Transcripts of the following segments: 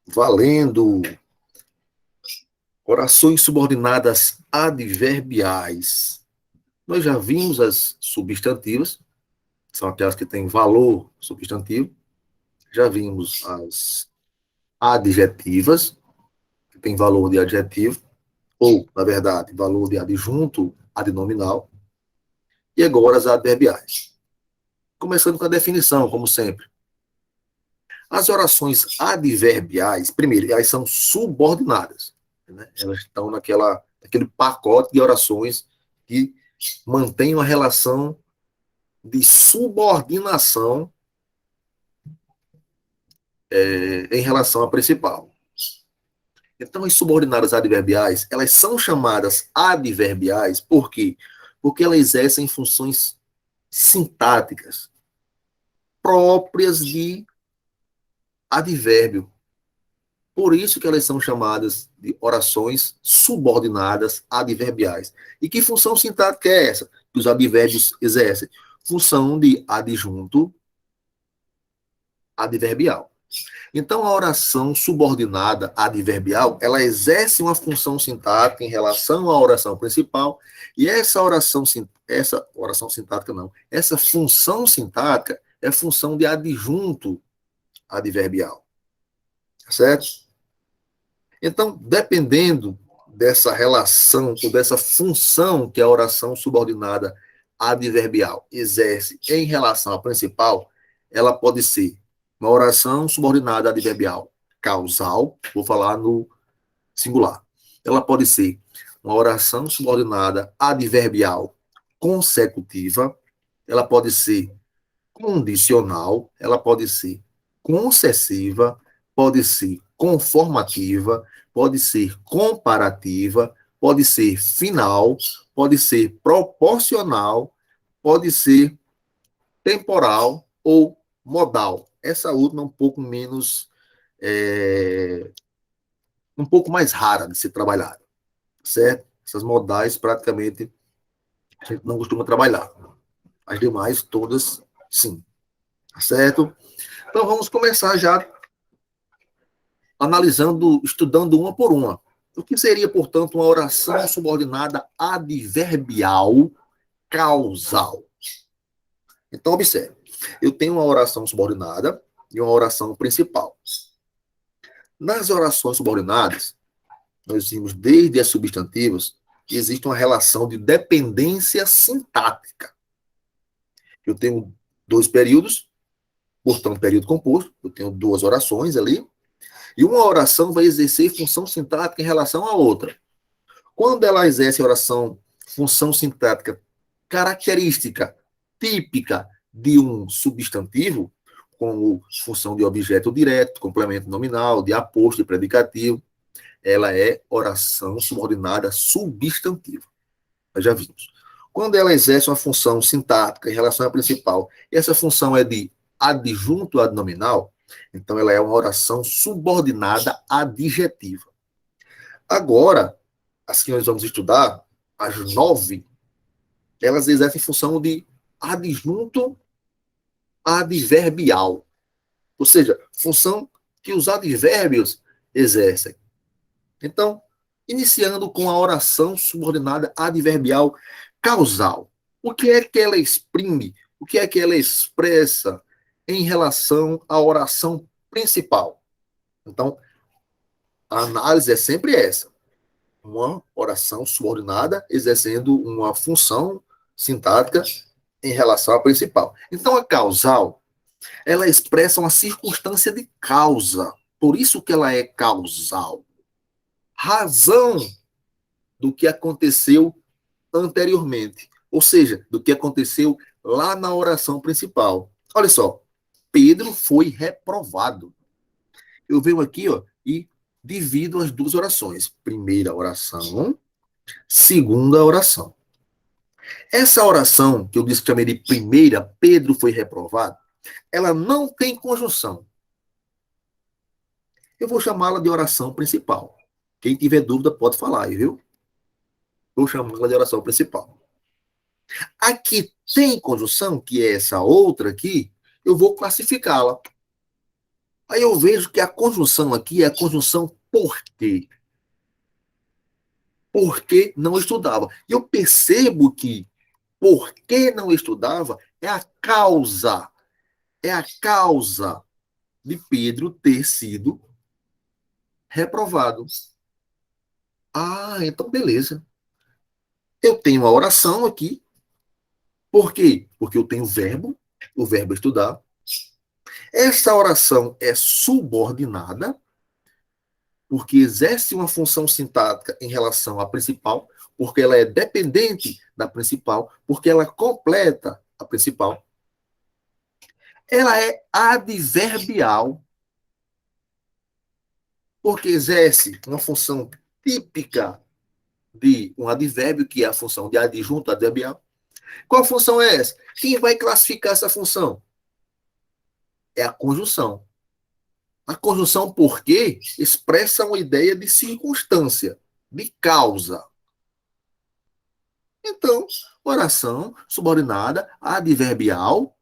Valendo. Orações subordinadas adverbiais. Nós já vimos as substantivas, são aquelas que têm valor substantivo. Já vimos as adjetivas, que têm valor de adjetivo, ou, na verdade, valor de adjunto adnominal. E agora as adverbiais. Começando com a definição, como sempre. As orações adverbiais, primeiro, elas são subordinadas. Né? Elas estão naquele pacote de orações que mantém uma relação de subordinação em relação à principal. Então, as subordinadas adverbiais, elas são chamadas adverbiais por quê? Porque elas exercem funções sintáticas próprias de advérbio. Por isso que elas são chamadas de orações subordinadas adverbiais. E que função sintática é essa que os advérbios exercem? Função de adjunto adverbial. Então, a oração subordinada adverbial, ela exerce uma função sintática em relação à oração principal, e essa sintática não, essa função sintática é função de adjunto adverbial, certo? Então, dependendo dessa relação ou dessa função que a oração subordinada adverbial exerce em relação à principal, ela pode ser uma oração subordinada adverbial causal, vou falar no singular. Ela pode ser uma oração subordinada adverbial consecutiva, ela pode ser condicional, ela pode ser concessiva, pode ser conformativa, pode ser comparativa, pode ser final, pode ser proporcional, pode ser temporal ou modal. Essa última é um pouco menos, um pouco mais rara de ser trabalhada, certo? Essas modais praticamente a gente não costuma trabalhar. As demais, todas, sim, certo? Então vamos começar já analisando, estudando uma por uma. O que seria, portanto, uma oração subordinada adverbial causal? Então, observe. Eu tenho uma oração subordinada e uma oração principal. Nas orações subordinadas, nós vimos desde as substantivas que existe uma relação de dependência sintática. Eu tenho dois períodos, portanto, período composto, eu tenho duas orações ali, e uma oração vai exercer função sintática em relação à outra. Quando ela exerce oração, função sintática característica, típica de um substantivo, como função de objeto direto, complemento nominal, de aposto, de predicativo, ela é oração subordinada substantiva. Nós já vimos. Quando ela exerce uma função sintática em relação à principal, e essa função é de adjunto adnominal, então ela é uma oração subordinada adjetiva. Agora, as que nós vamos estudar, as 9, elas exercem função de adjunto adverbial. Ou seja, função que os advérbios exercem. Então, iniciando com a oração subordinada adverbial causal. O que é que ela exprime? O que é que ela expressa em relação à oração principal? Então, a análise é sempre essa. Uma oração subordinada exercendo uma função sintática em relação à principal. Então, a causal, ela expressa uma circunstância de causa. Por isso que ela é causal. Razão do que aconteceu anteriormente. Ou seja, do que aconteceu lá na oração principal. Olha só, Pedro foi reprovado. Eu venho aqui, e divido as duas orações. Primeira oração, segunda oração. Essa oração, que eu disse que chamei de primeira, Pedro foi reprovado, ela não tem conjunção. Eu vou chamá-la de oração principal. Quem tiver dúvida pode falar aí, viu? Vou chamá-la de oração principal. Aqui tem conjunção, que é essa outra aqui, eu vou classificá-la. Aí eu vejo que a conjunção aqui é a conjunção por quê. Porque não estudava. E eu percebo que porque não estudava é a causa. É a causa de Pedro ter sido reprovado. Ah, então beleza. Eu tenho a oração aqui. Por quê? Porque eu tenho o verbo estudar. Essa oração é subordinada, porque exerce uma função sintática em relação à principal, porque ela é dependente da principal, porque ela completa a principal. Ela é adverbial, porque exerce uma função típica de um advérbio, que é a função de adjunto adverbial. Qual função é essa? Quem vai classificar essa função? É a conjunção. A conjunção porque expressa uma ideia de circunstância, de causa. Então, oração subordinada adverbial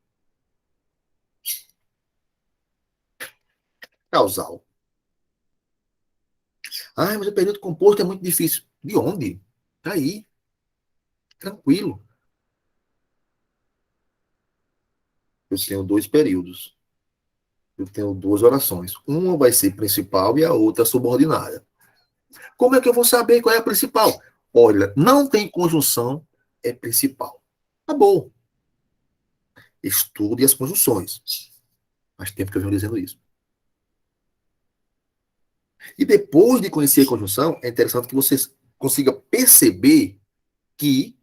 causal. Ah, mas o período composto é muito difícil. De onde? Tá aí, tranquilo. Eu tenho dois períodos. Eu tenho duas orações. Uma vai ser principal e a outra subordinada. Como é que eu vou saber qual é a principal? Olha, não tem conjunção, é principal. Tá bom. Estude as conjunções. Faz tempo que eu venho dizendo isso. E depois de conhecer a conjunção, é interessante que você consiga perceber que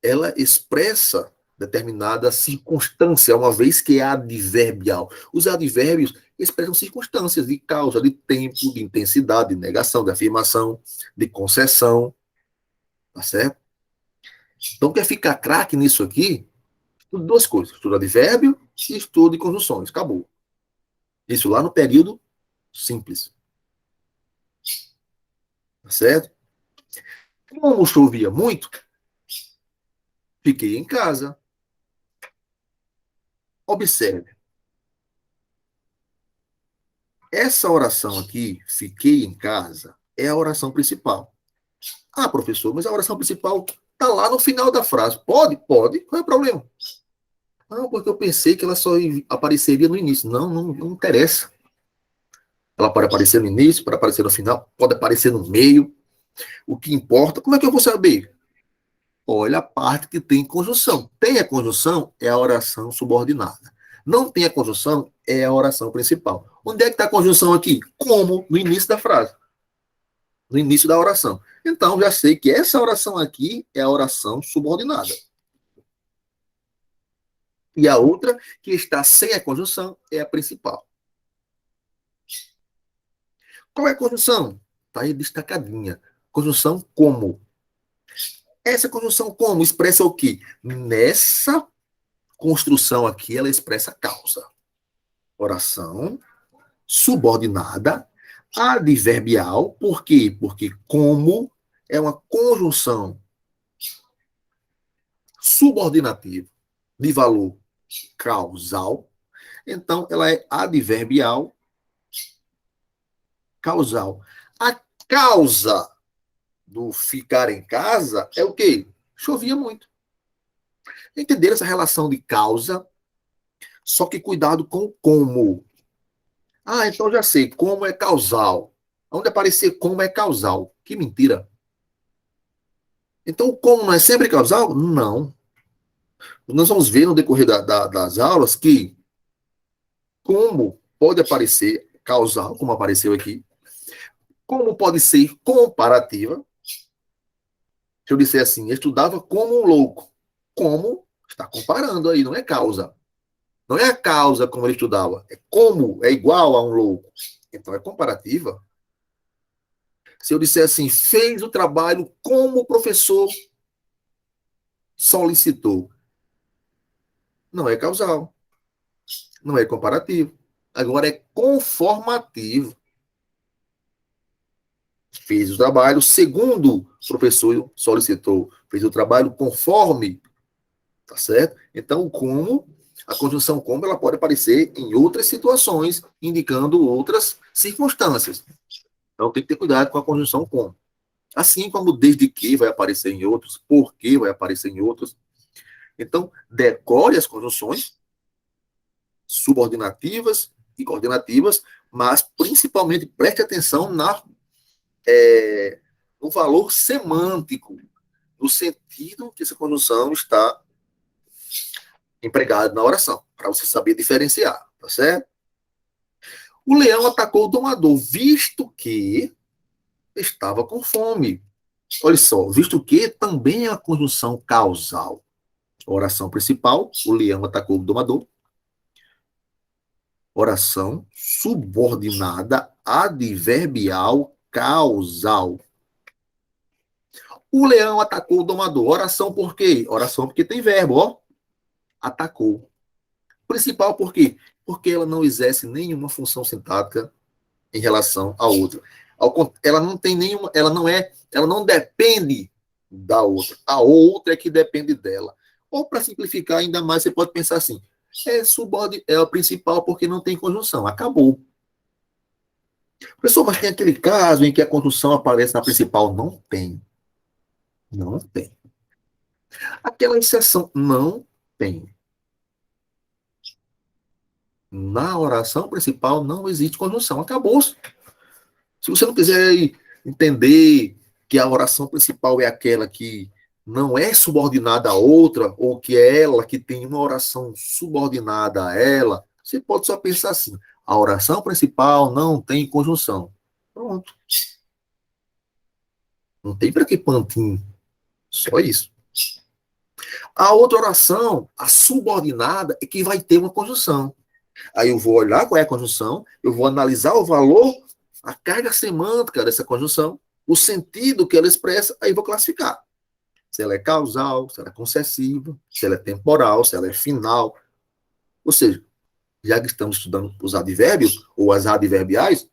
ela expressa determinada circunstância, uma vez que é adverbial. Os advérbios expressam circunstâncias de causa, de tempo, de intensidade, de negação, de afirmação, de concessão, tá certo? Então, quer ficar craque nisso aqui? Estuda duas coisas, estuda advérbio e estudo de conjunções, acabou. Isso lá no período simples, tá certo? Como chovia muito, fiquei em casa. Observe, essa oração aqui, fiquei em casa, é a oração principal. Ah, professor, mas a oração principal está lá no final da frase. Pode? Pode. Qual é o problema? Não, porque eu pensei que ela só apareceria no início. Não, não, não interessa. Ela pode aparecer no início, pode aparecer no final, pode aparecer no meio. O que importa, como é que eu vou saber? Olha a parte que tem conjunção. Tem a conjunção, é a oração subordinada. Não tem a conjunção, é a oração principal. Onde é que está a conjunção aqui? Como? No início da frase. No início da oração. Então, já sei que essa oração aqui é a oração subordinada. E a outra, que está sem a conjunção, é a principal. Qual é a conjunção? Está aí destacadinha. Conjunção como. Essa conjunção como expressa o quê? Nessa construção aqui, ela expressa causa. Oração subordinada, adverbial. Por quê? Porque como é uma conjunção subordinativa de valor causal, então ela é adverbial causal. A causa do ficar em casa é o quê? Chovia muito. Entenderam essa relação de causa? Só que cuidado com o como. Ah, então já sei, como é causal. Onde aparecer como é causal. Que mentira. Então, o como não é sempre causal? Não. Nós vamos ver no decorrer das aulas que como pode aparecer causal, como apareceu aqui, como pode ser comparativa. Se eu disser assim, estudava como um louco. Como está comparando aí, não é causa. Não é a causa como ele estudava, é como é igual a um louco. Então é comparativa. Se eu disser assim, fez o trabalho como o professor solicitou, não é causal, não é comparativo. Agora é conformativo. Fez o trabalho segundo o professor solicitou, fez o trabalho conforme, tá certo? Então, como A conjunção como ela pode aparecer em outras situações, indicando outras circunstâncias. Então tem que ter cuidado com a conjunção como. Assim como desde que vai aparecer em outros, por que vai aparecer em outros. Então, decore as conjunções subordinativas e coordenativas, mas principalmente preste atenção no valor semântico, no sentido que essa conjunção está empregada na oração, para você saber diferenciar, tá certo? O leão atacou o domador, visto que estava com fome. Olha só, visto que também é a conjunção causal. Oração principal, o leão atacou o domador. Oração subordinada adverbial causal. O leão atacou o domador. Oração por quê? Oração porque tem verbo, ó. Atacou. Principal por quê? Porque ela não exerce nenhuma função sintática em relação à outra. Ela não tem nenhuma, ela não depende da outra. A outra é que depende dela. Ou para simplificar ainda mais, você pode pensar assim: é o principal porque não tem conjunção. Acabou. Pessoal, mas tem aquele caso em que a conjunção aparece na principal? Não tem. Não tem. Aquela exceção? Não tem. Na oração principal não existe conjunção. Acabou. Se você não quiser entender que a oração principal é aquela que não é subordinada a outra, ou que é ela que tem uma oração subordinada a ela, você pode só pensar assim: a oração principal não tem conjunção. Pronto. Não tem para que pantin. Só isso. A outra oração, a subordinada, é que vai ter uma conjunção. Aí eu vou olhar qual é a conjunção, eu vou analisar o valor, a carga semântica dessa conjunção, o sentido que ela expressa, aí vou classificar. Se ela é causal, se ela é concessiva, se ela é temporal, se ela é final. Ou seja, já que estamos estudando os advérbios, ou as adverbiais,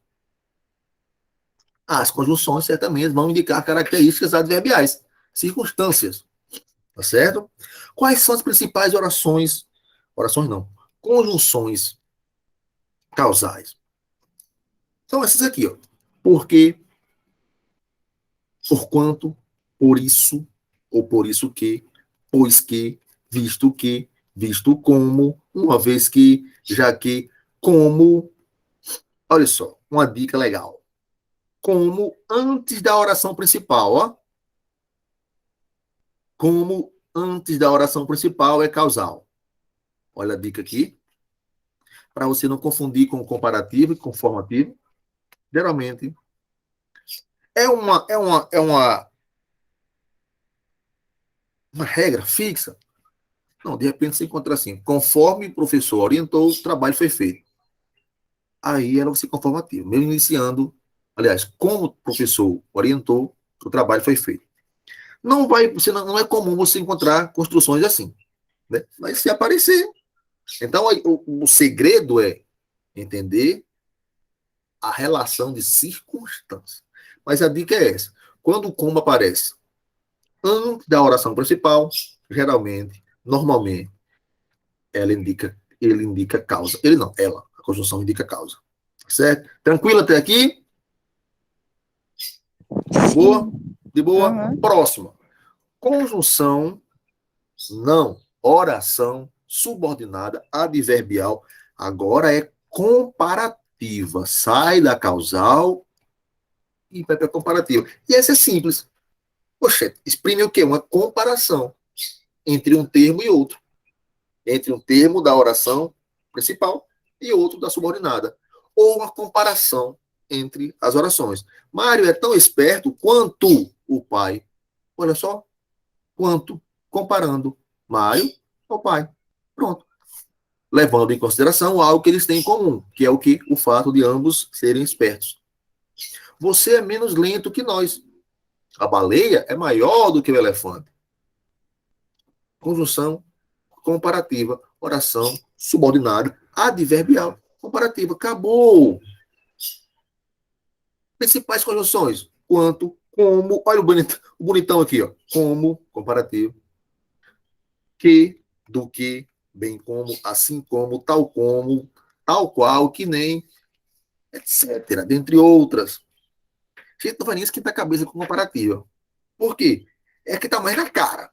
as conjunções certamente vão indicar características adverbiais, circunstâncias. Tá certo? Quais são as principais orações? Orações não. Conjunções causais. São essas aqui, ó. Porque, porquanto, por isso, ou por isso que, pois que, visto como, uma vez que, já que, como. Olha só, uma dica legal. Como antes da oração principal, ó. Como antes da oração principal é causal. Olha a dica aqui. Para você não confundir com comparativo e com formativo. Geralmente, uma regra fixa. Não, de repente você encontra assim: conforme o professor orientou, o trabalho foi feito. Aí ela se conformativa. Mesmo iniciando, aliás, como o professor orientou, o trabalho foi feito. Não é comum você encontrar construções assim, né? Mas se aparecer. Então, o segredo é entender a relação de circunstância. Mas a dica é essa: quando o como aparece antes da oração principal, geralmente, normalmente, ele indica causa. Ele não, ela. A conjunção indica causa. Certo? Tranquilo até aqui? De boa? De boa? Uhum. Próxima. Conjunção, não. Oração subordinada adverbial. Agora é comparativa. Sai da causal e vai para a comparativa. E essa é simples. Poxa, exprime o quê? Uma comparação entre um termo e outro. Entre um termo da oração principal e outro da subordinada. Ou uma comparação entre as orações. Mário é tão esperto quanto o pai. Olha só, quanto, comparando Mário ao pai. Pronto. Levando em consideração algo que eles têm em comum, que é o que? O fato de ambos serem espertos. Você é menos lento que nós. A baleia é maior do que o elefante. Conjunção comparativa, oração subordinada, adverbial, comparativa. Acabou. Principais conjunções: quanto, como, olha o bonitão aqui, ó. Como, comparativo. Que, do que, bem como, assim como, tal qual, que nem, etc. Dentre outras. Gente, não vai nem esquentar a cabeça com comparativa. Por quê? É que tá mais na cara.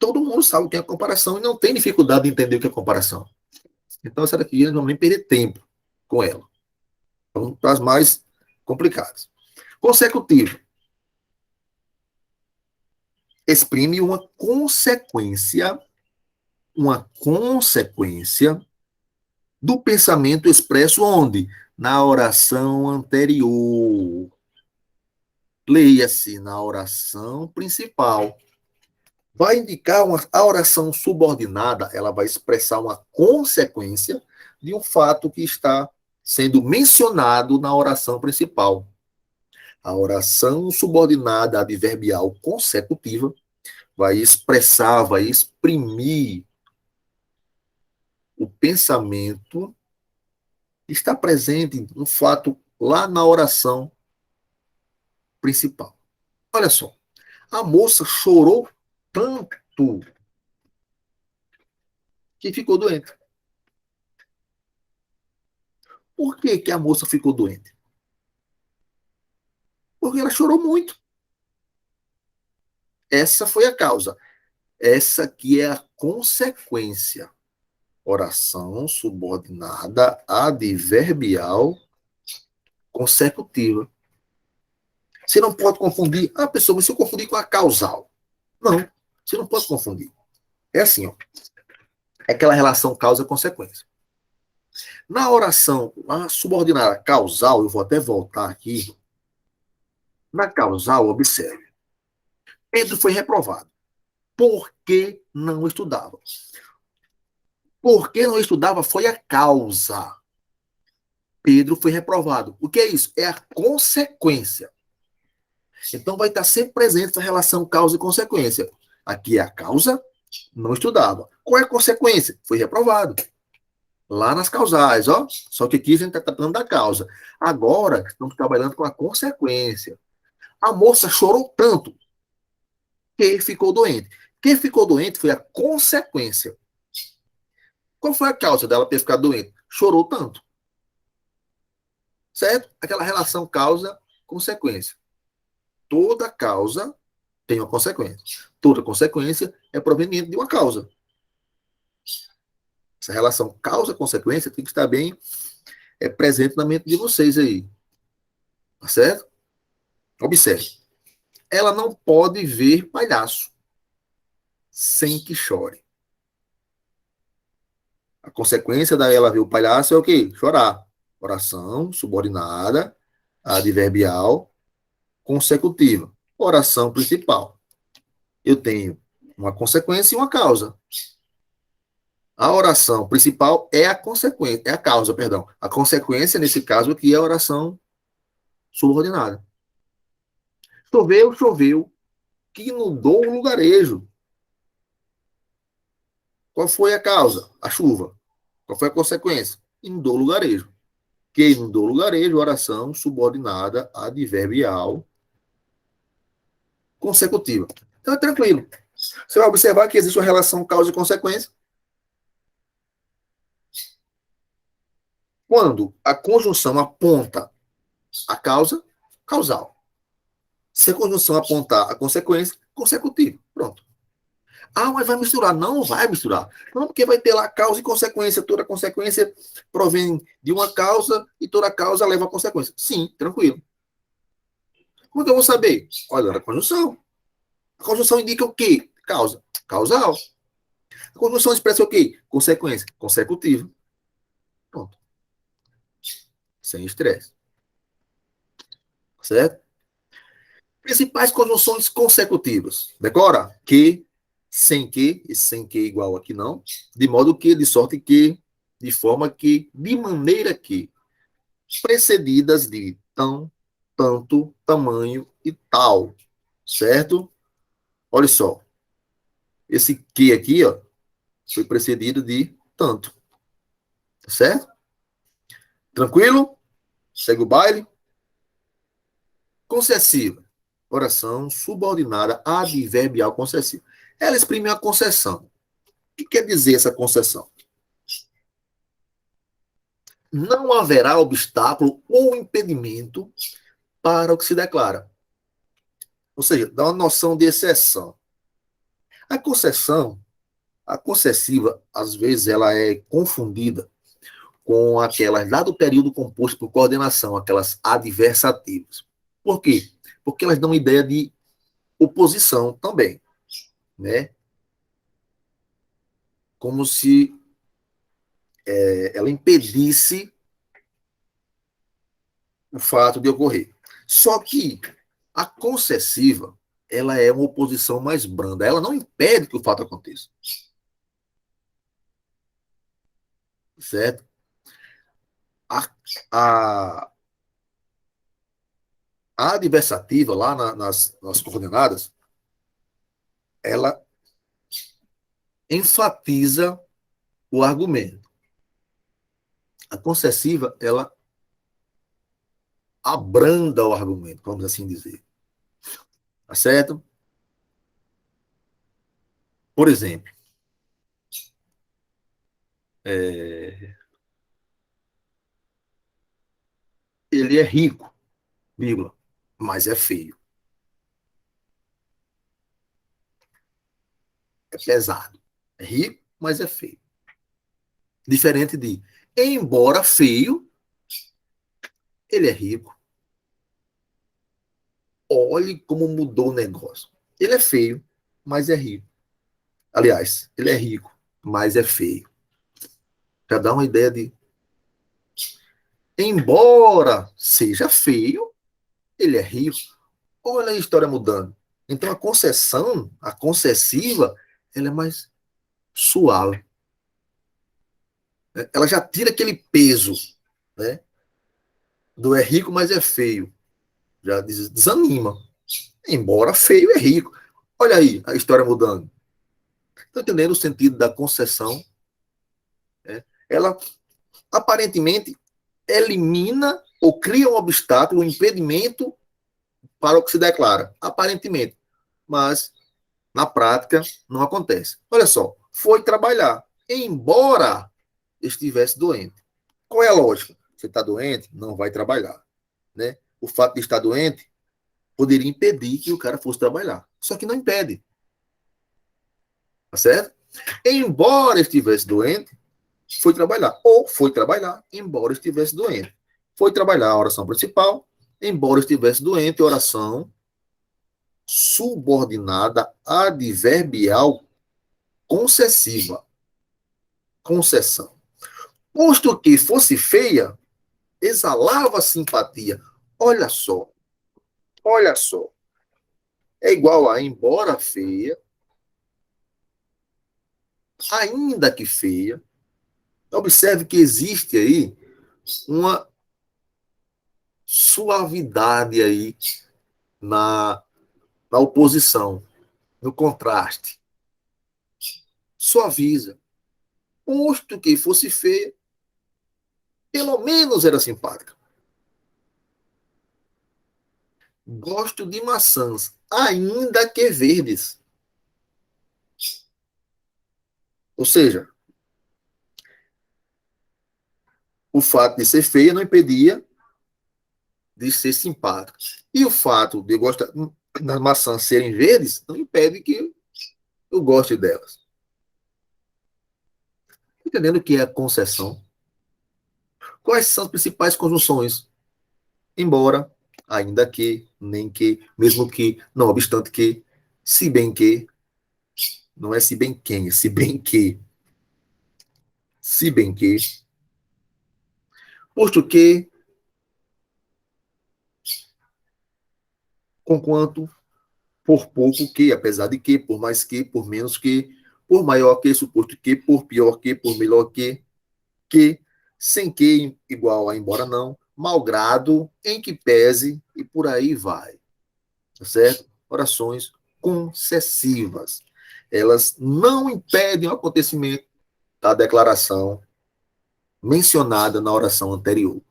Todo mundo sabe o que é comparação e não tem dificuldade de entender o que é comparação. Então, essa daqui, não vamos nem perder tempo com ela. Vamos para as mais complicadas. Consecutivo. Exprime uma consequência do pensamento expresso onde? Na oração anterior. Leia-se na oração principal. Vai indicar a oração subordinada, ela vai expressar uma consequência de um fato que está sendo mencionado na oração principal. A oração subordinada adverbial consecutiva vai expressar, vai exprimir o pensamento que está presente no fato lá na oração principal. Olha só, a moça chorou tanto que ficou doente. Por que, que a moça ficou doente? Porque ela chorou muito. Essa foi a causa. Essa aqui é a consequência. Oração subordinada adverbial consecutiva. Você não pode confundir. Ah, pessoal, mas se eu confundir com a causal. Não, você não pode confundir. É assim, ó. É aquela relação causa-consequência. Na oração subordinada causal, eu vou até voltar aqui. Na causal, observe. Pedro foi reprovado. Por que não estudava? Por que não estudava foi a causa. Pedro foi reprovado. O que é isso? É a consequência. Então vai estar sempre presente essa relação causa e consequência. Aqui é a causa, não estudava. Qual é a consequência? Foi reprovado. Lá nas causais, ó. Só que aqui a gente está tratando da causa. Agora, estamos trabalhando com a consequência. A moça chorou tanto que ficou doente. Quem ficou doente foi a consequência. Qual foi a causa dela ter ficado doente? Chorou tanto. Certo? Aquela relação causa-consequência. Toda causa tem uma consequência. Toda consequência é proveniente de uma causa. Essa relação causa-consequência tem que estar bem presente na mente de vocês aí. Tá certo? Observe. Ela não pode ver palhaço sem que chore. A consequência da ela ver o palhaço é o quê? Chorar. Oração subordinada, adverbial, consecutiva. Oração principal. Eu tenho uma consequência e uma causa. A oração principal é a consequência, é a causa, perdão. A consequência, nesse caso aqui, é a oração subordinada. Choveu, choveu, que inundou o lugarejo. Qual foi a causa? A chuva. Qual foi a consequência? Inundou o lugarejo. Que inundou o lugarejo, oração subordinada adverbial consecutiva. Então é tranquilo. Você vai observar que existe uma relação causa e consequência. Quando a conjunção aponta a causa, causal. Se a conjunção apontar a consequência, consecutivo. Pronto. Ah, mas vai misturar. Não vai misturar. Não, porque vai ter lá causa e consequência. Toda consequência provém de uma causa e toda causa leva a consequência. Sim, tranquilo. Como é que eu vou saber? Olha, a conjunção. A conjunção indica o quê? Causa. Causal. A conjunção expressa o quê? Consequência. Consecutiva. Pronto. Sem estresse. Certo? Principais conjunções consecutivas. Decora? Que, sem que, e sem que igual aqui não, de modo que, de sorte que, de forma que, de maneira que, precedidas de tão, tanto, tamanho e tal. Certo? Olha só. Esse que aqui, ó, foi precedido de tanto. Certo? Tranquilo? Segue o baile. Concessiva. Oração subordinada adverbial concessiva. Ela exprime uma concessão. que quer dizer essa concessão? Não haverá obstáculo ou impedimento para o que se declara. Ou seja, dá uma noção de exceção. A concessão, a concessiva, às vezes, ela é confundida com aquelas lá do período composto por coordenação, aquelas adversativas. Por quê? Porque elas dão ideia de oposição também, né? Como se ela impedisse o fato de ocorrer. Só que a concessiva, ela é uma oposição mais branda. Ela não impede que o fato aconteça. Certo? A, a, a adversativa, lá nas coordenadas, ela enfatiza o argumento. A concessiva, ela abranda o argumento, vamos assim dizer. Tá certo? Por exemplo, é, ele é rico, vírgula, mas é feio. É pesado. É rico, mas é feio. Diferente de, embora feio, ele é rico. Olhe como mudou o negócio. Ele é feio, mas é rico. Aliás, ele é rico, mas é feio. Já dá uma ideia de, embora seja feio, ele é rico. Olha a história mudando. Então a concessão, a concessiva, ela é mais suave. Ela já tira aquele peso, né? Do é rico, mas é feio. Já desanima. Embora feio, é rico. Olha aí a história mudando. Está entendendo o sentido da concessão? Né? Ela aparentemente elimina ou cria um obstáculo, um impedimento para o que se declara. Aparentemente. Mas, na prática, não acontece. Olha só, foi trabalhar, embora estivesse doente. Qual é a lógica? Você está doente, não vai trabalhar. Né? O fato de estar doente poderia impedir que o cara fosse trabalhar. Só que não impede. Tá certo? Embora estivesse doente, foi trabalhar. Ou foi trabalhar, embora estivesse doente. Foi trabalhar a oração principal, embora estivesse doente, oração subordinada adverbial concessiva. Concessão. Posto que fosse feia, exalava simpatia. Olha só, olha só. É igual a embora feia, ainda que feia. Observe que existe aí uma suavidade aí na, na oposição, no contraste. Suaviza. Posto que fosse feia, pelo menos era simpática. Gosto de maçãs, ainda que verdes. Ou seja, o fato de ser feia não impedia de ser simpática. E o fato de eu gostar das maçãs serem verdes não impede que eu goste delas. Entendendo o que é a concessão? Quais são as principais conjunções? Embora, ainda que, nem que, mesmo que, não obstante que, se bem que, não é se bem quem, é se bem que, posto que, conquanto, por pouco que, apesar de que, por mais que, por menos que, por maior que, suposto que, por pior que, por melhor que, sem que, igual a embora não, malgrado, em que pese, e por aí vai. Tá certo? Orações concessivas. Elas não impedem o acontecimento da declaração mencionada na oração anterior.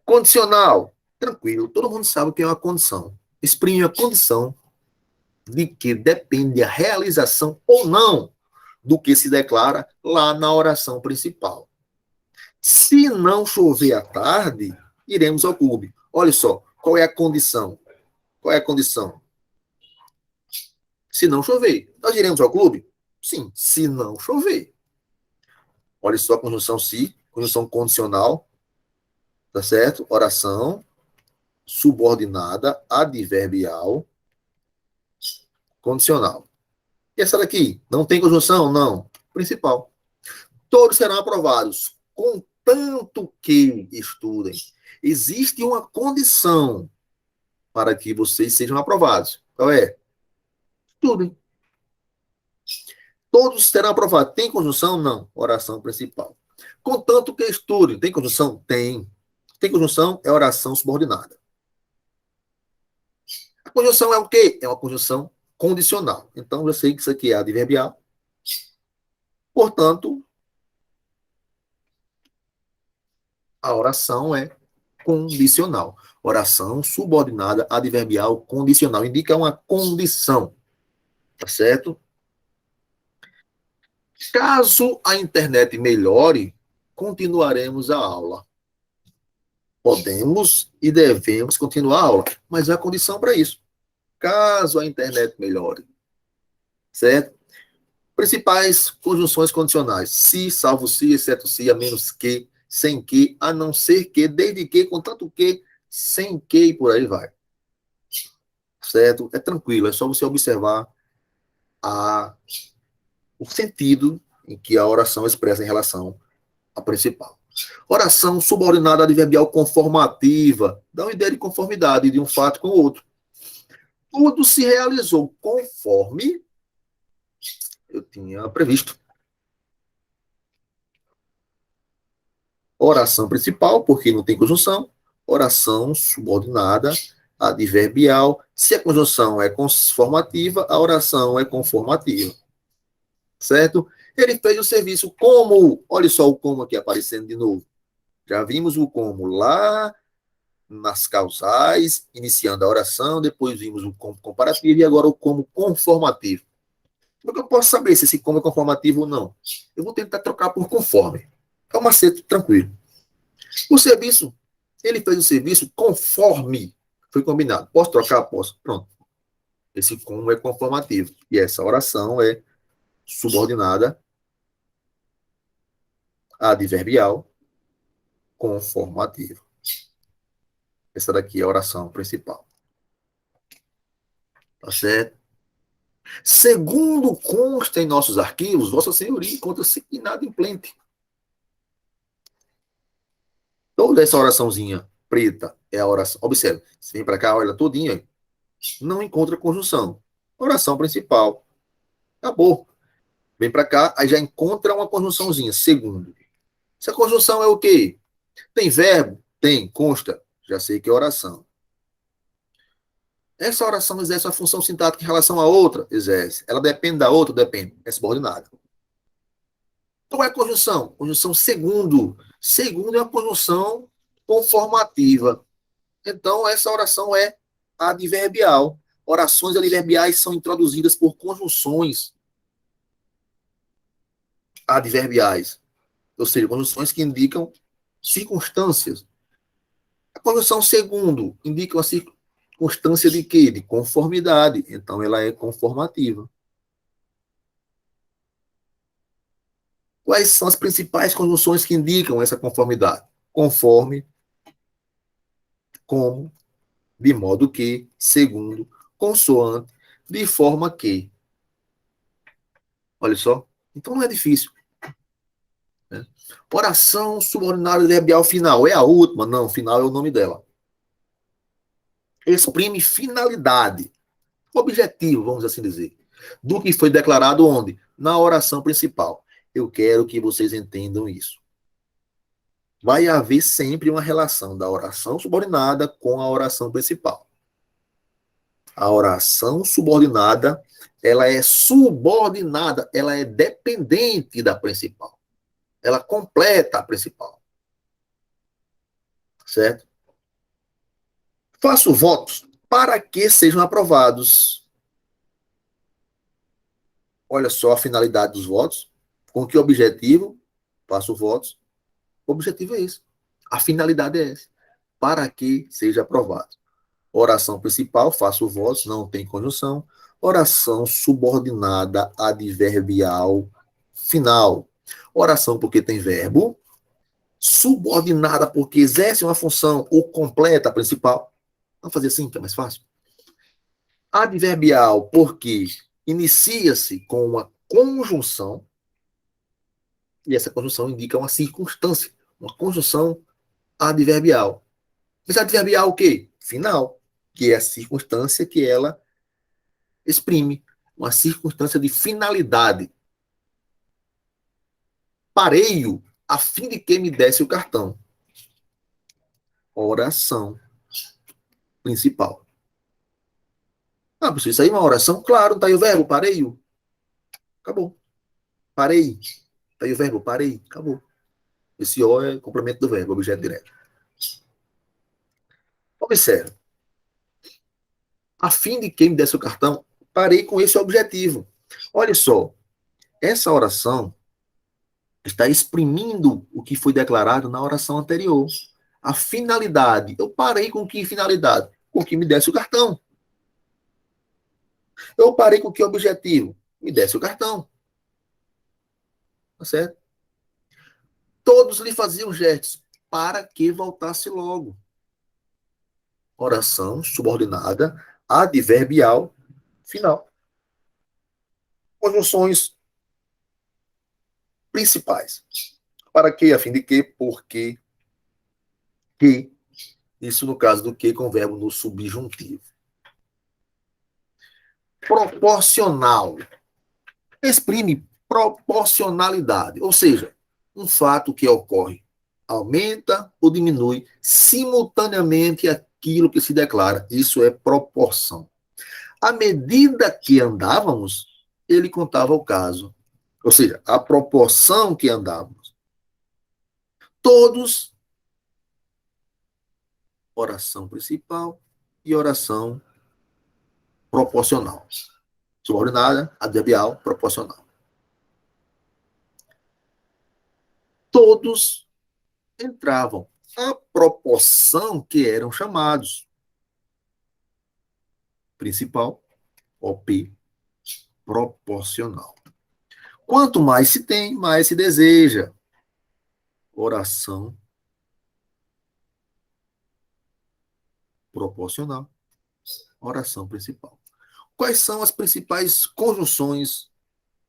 Condicional. Tranquilo, todo mundo sabe o que é uma condição. Exprime a condição de que depende a realização ou não do que se declara lá na oração principal. Se não chover à tarde, iremos ao clube. Olha só, qual é a condição? Qual é a condição? Se não chover, nós iremos ao clube? Sim, se não chover. Olha só a conjunção se, conjunção condicional, tá certo? Oração subordinada adverbial condicional. E essa daqui, não tem conjunção? Não. Principal. Todos serão aprovados, contanto que estudem. Existe uma condição para que vocês sejam aprovados. Qual é? Estudem. Todos serão aprovados. Tem conjunção? Não. Oração principal. Contanto que estudem. Tem conjunção? Tem. Tem conjunção? É oração subordinada. A conjunção é o quê? É uma conjunção condicional. Então, eu sei que isso aqui é adverbial. Portanto, a oração é condicional. Oração subordinada adverbial condicional. Indica uma condição. Tá certo? Caso a internet melhore, continuaremos a aula. Podemos e devemos continuar a aula, mas há condição para isso. Caso a internet melhore. Certo? Principais conjunções condicionais. Se, salvo se, exceto se, a menos que, sem que, a não ser que, desde que, contanto que, sem que e por aí vai. Certo? É tranquilo, é só você observar o sentido em que a oração expressa em relação à principal. Oração subordinada adverbial conformativa dá uma ideia de conformidade de um fato com o outro. Tudo se realizou conforme eu tinha previsto. Oração principal, porque não tem conjunção. Oração subordinada adverbial. Se a conjunção é conformativa, a oração é conformativa. Certo? Ele fez o serviço como. Olha só o como aqui aparecendo de novo. Já vimos o como lá nas causais, iniciando a oração, depois vimos o como comparativo e agora o como conformativo. Como é que eu posso saber se esse como é conformativo ou não? Eu vou tentar trocar por conforme. É um macete tranquilo. O serviço, ele fez o serviço conforme foi combinado. Posso trocar? Posso. Pronto. Esse como é conformativo. E essa oração é subordinada adverbial conformativa. Essa daqui é a oração principal. Tá certo? Segundo consta em nossos arquivos, Vossa Senhoria encontra-se inadimplente. Toda essa oraçãozinha preta é a oração. Observe, você vem para cá, olha todinha, não encontra conjunção. Oração principal. Acabou. Vem para cá, aí já encontra uma conjunçãozinha. Segundo. Essa conjunção é o quê? Tem verbo? Tem, consta. Já sei que é oração. Essa oração exerce a função sintática em relação a outra? Exerce. Ela depende da outra? Depende. É subordinada. Qual é a conjunção? Conjunção segundo. Segundo é uma conjunção conformativa. Então, essa oração é adverbial. Orações adverbiais são introduzidas por conjunções adverbiais, ou seja, conjunções que indicam circunstâncias. A conjunção segundo indica uma circunstância de quê? De conformidade. Então, ela é conformativa. Quais são as principais conjunções que indicam essa conformidade? Conforme, como, de modo que, segundo, consoante, de forma que. Olha só. Então não é difícil. Né? Oração subordinada adverbial final. É a última? Não, final é o nome dela. Exprime finalidade, objetivo, vamos assim dizer, do que foi declarado onde? Na oração principal. Eu quero que vocês entendam isso. Vai haver sempre uma relação da oração subordinada com a oração principal. A oração subordinada, ela é subordinada, ela é dependente da principal. Ela completa a principal. Certo? Faço votos para que sejam aprovados. Olha só a finalidade dos votos. Com que objetivo? Faço votos. O objetivo é esse. A finalidade é essa. Para que seja aprovado. Oração principal, faço votos, não tem conjunção. Oração subordinada adverbial final. Oração porque tem verbo. Subordinada porque exerce uma função ou completa a principal. Vamos fazer assim, que é mais fácil. Adverbial porque inicia-se com uma conjunção, e essa conjunção indica uma circunstância, uma conjunção adverbial. Mas adverbial o quê? Final, que é a circunstância que ela exprime, uma circunstância de finalidade. Pareio a fim de que me desse o cartão. Oração principal. Ah, professor, isso aí é uma oração? Claro, tá aí o verbo, pareio. Acabou. Parei. Tá aí o verbo, parei. Acabou. Esse O é complemento do verbo, objeto direto. Observe. A fim de que me desse o cartão, parei com esse objetivo. Olha só, essa oração está exprimindo o que foi declarado na oração anterior. A finalidade. Eu parei com que finalidade? Com que me desse o cartão. Eu parei com que objetivo? Me desse o cartão. Tá certo? Todos lhe faziam gestos para que voltasse logo. Oração subordinada adverbial final. Conjunções principais. Para que, a fim de que, por que, que. Isso no caso do que com o verbo no subjuntivo. Proporcional. Exprime proporcionalidade, ou seja, um fato que ocorre aumenta ou diminui simultaneamente aquilo que se declara. Isso é proporção. À medida que andávamos, ele contava o caso. Ou seja, a proporção que andávamos. Todos, oração principal e oração proporcional. Subordinada, adverbial, proporcional. Todos entravam. A proporção que eram chamados. Principal, OP, proporcional. Quanto mais se tem, mais se deseja. Oração proporcional. Oração principal. Quais são as principais conjunções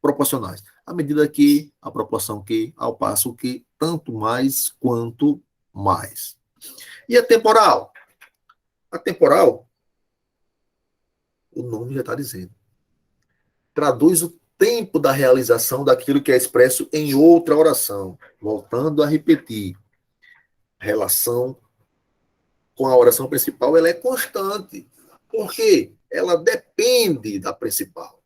proporcionais? À medida que, a proporção que, ao passo que, tanto mais quanto mais. E a temporal? A temporal, o nome já está dizendo, traduz o tempo da realização daquilo que é expresso em outra oração. Voltando a repetir, relação com a oração principal, ela é constante. Por quê? Ela depende da principal.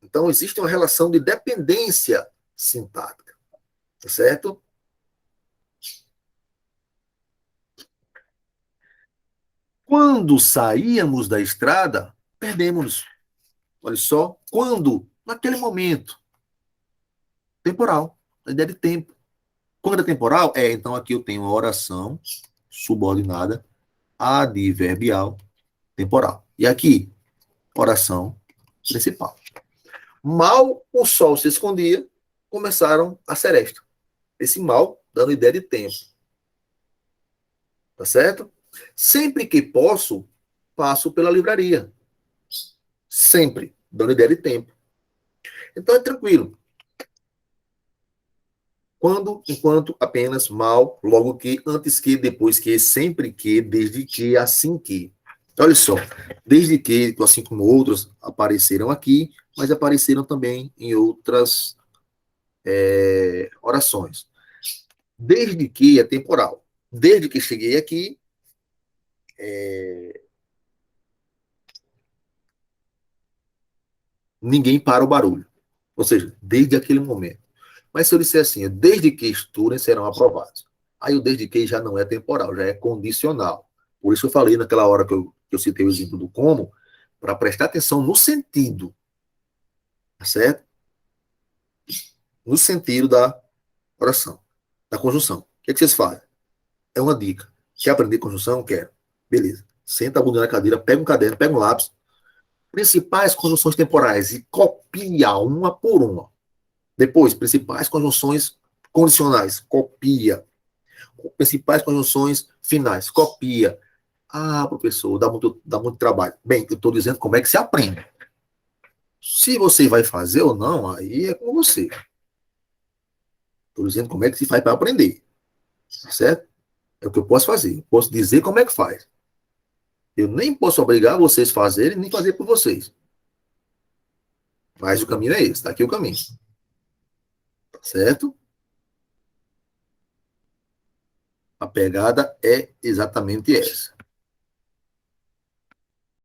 Então, existe uma relação de dependência sintática. Tá certo? Quando saíamos da estrada, perdemos. Olha só, quando? Naquele momento. Temporal. A ideia de tempo. Quando é temporal, então aqui eu tenho a oração subordinada adverbial temporal. E aqui, oração principal. Mal o sol se escondia, começaram a seresta. Esse mal dando ideia de tempo. Tá certo? Sempre que posso, passo pela livraria. Sempre, dando ideia de tempo. Então é tranquilo. Quando, enquanto, apenas, mal, logo que, antes que, depois que, sempre que, desde que, assim que. Olha só, desde que, assim como outros apareceram aqui, mas apareceram também em outras orações. Desde que é temporal. Desde que cheguei aqui, ninguém para o barulho. Ou seja, desde aquele momento. Mas se eu disser assim, desde que estudem serão aprovados. Aí o desde que já não é temporal, já é condicional. Por isso eu falei naquela hora que eu citei o exemplo do como, para prestar atenção no sentido. Tá certo? No sentido da oração, da conjunção. O que é que vocês fazem? É uma dica. Quer aprender conjunção? Quer. Beleza. Senta a bunda na cadeira, pega um caderno, pega um lápis. Principais conjunções temporais e copia uma por uma. Depois, principais conjunções condicionais. Copia. Principais conjunções finais. Copia. Ah, professor, dá muito trabalho. Bem, eu estou dizendo como é que se aprende. Se você vai fazer ou não, aí é com você. Estou dizendo como é que se faz para aprender. Certo? É o que eu posso fazer. Posso dizer como é que faz. Eu nem posso obrigar vocês a fazerem, nem fazer por vocês. Mas o caminho é esse. Está aqui o caminho. Certo? A pegada é exatamente essa.